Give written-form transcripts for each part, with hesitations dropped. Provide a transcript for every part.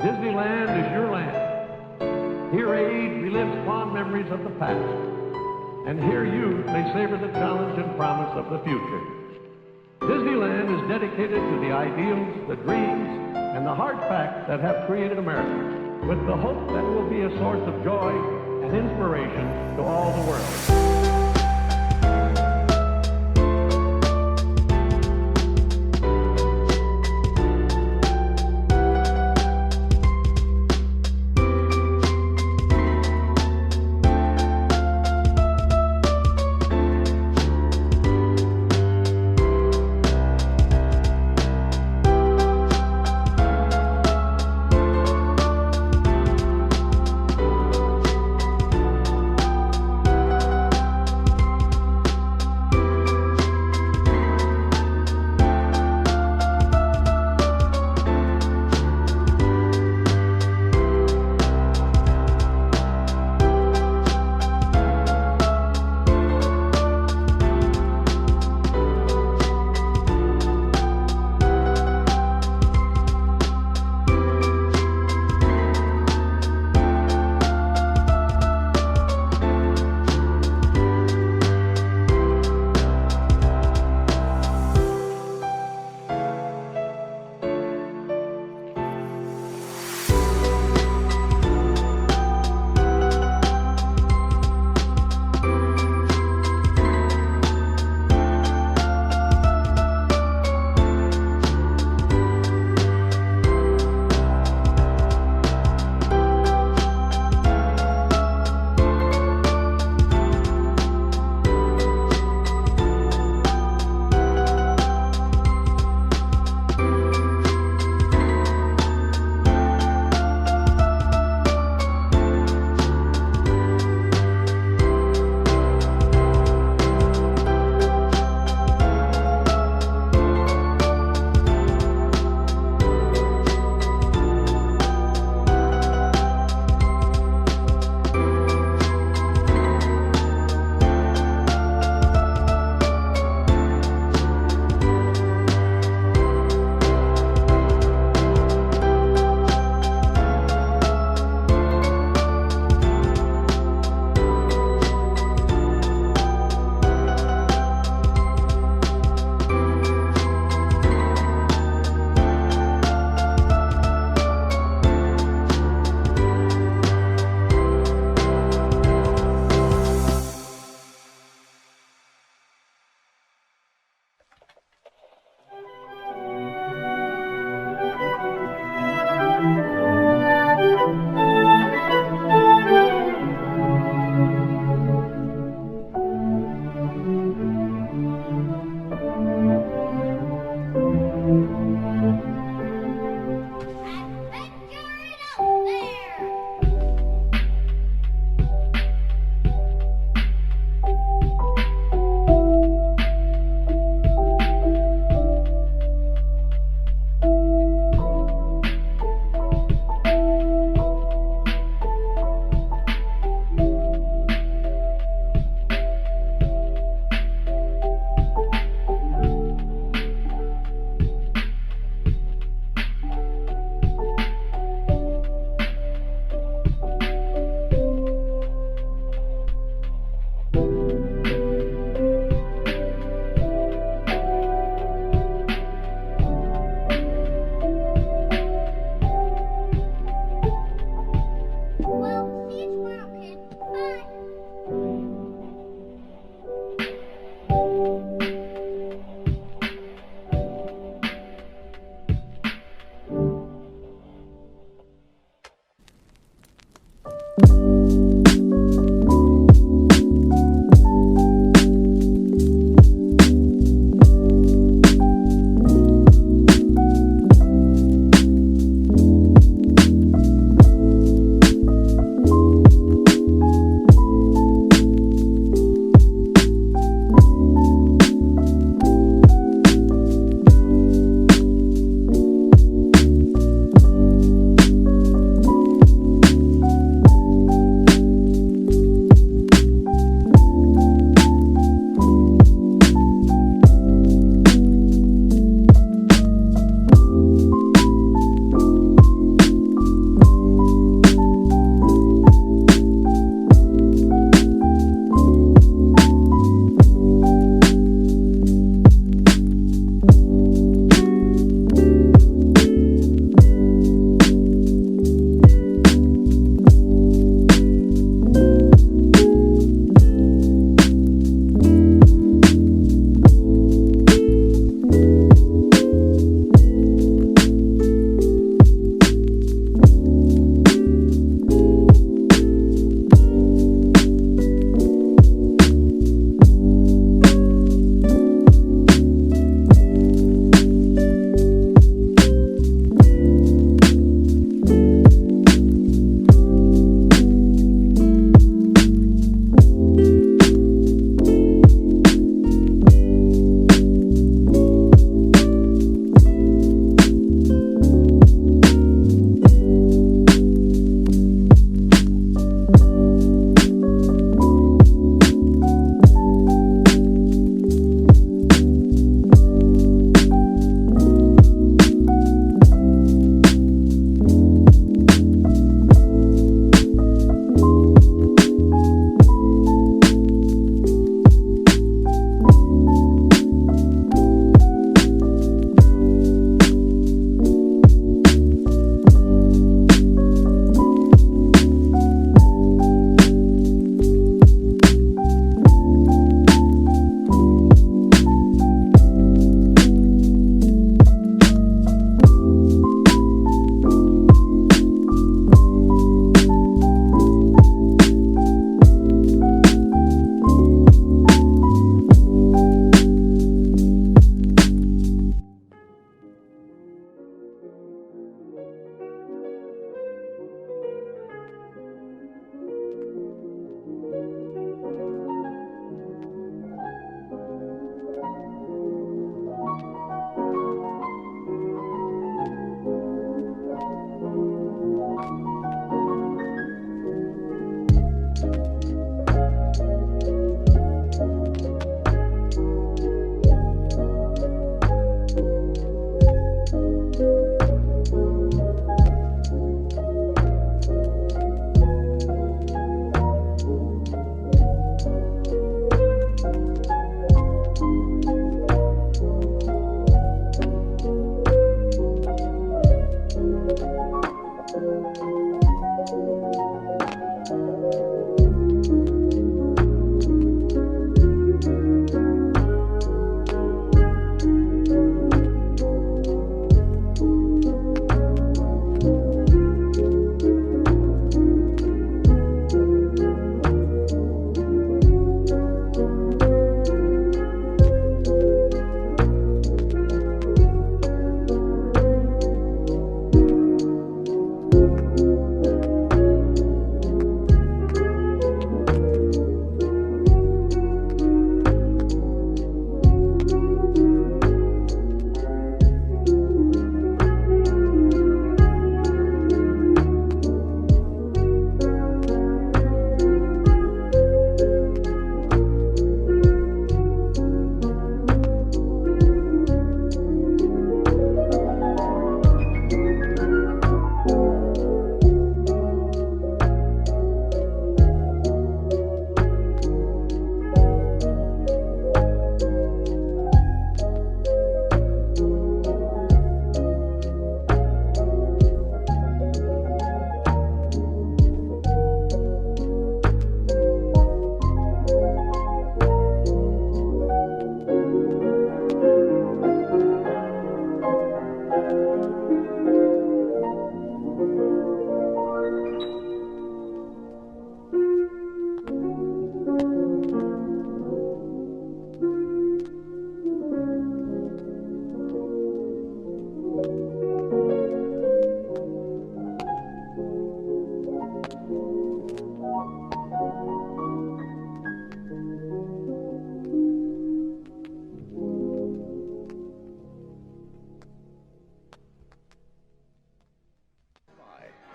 Disneyland is your land. Here age relives fond memories of the past, and here youth may savor the challenge and promise of the future. Disneyland is dedicated to the ideals, the dreams, and the hard facts that have created America, with the hope that it will be a source of joy and inspiration to all the world.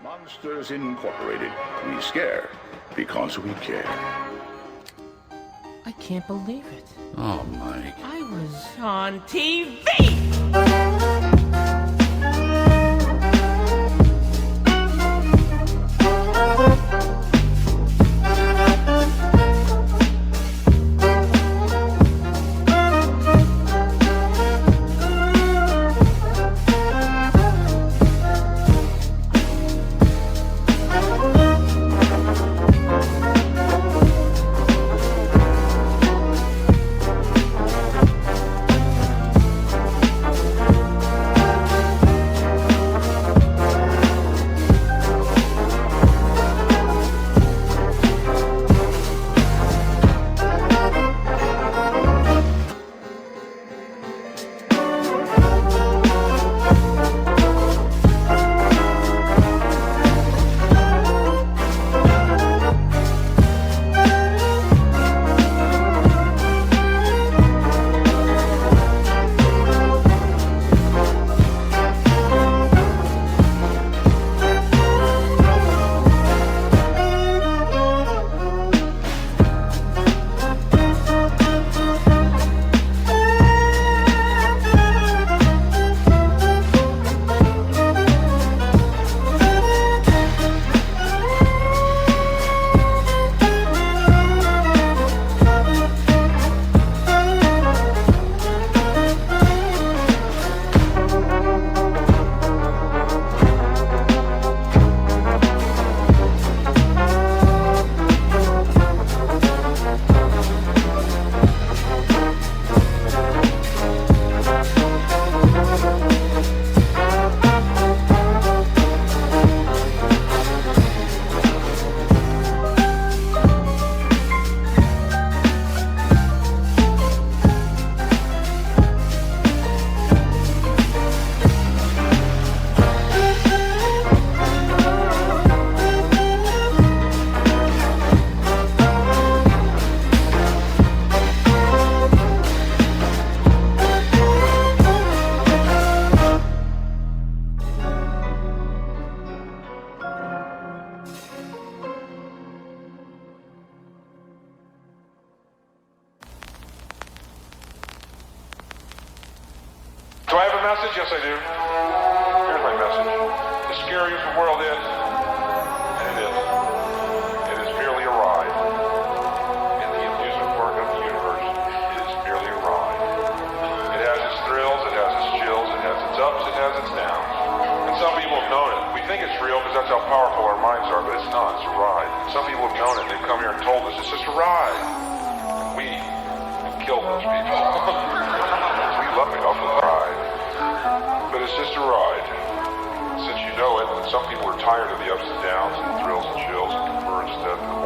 Monsters Incorporated. We scare because we care. I can't believe it. Oh, Mike. I was on TV! Do I have a message? Yes, I do. Here's my message. The scariest the world is, and it is merely a ride. In the amusement park of the universe, it is merely a ride. It has its thrills, it has its chills, it has its ups, it has its downs. And some people have known it. We think it's real because that's how powerful our minds are, but it's not. It's a ride. Some people have known it. They've come here and told us it's just a ride. We killed those people. We love it off the ride. But it's just a ride. Since you know it, some people are tired of the ups and downs and the thrills and chills and prefer instead the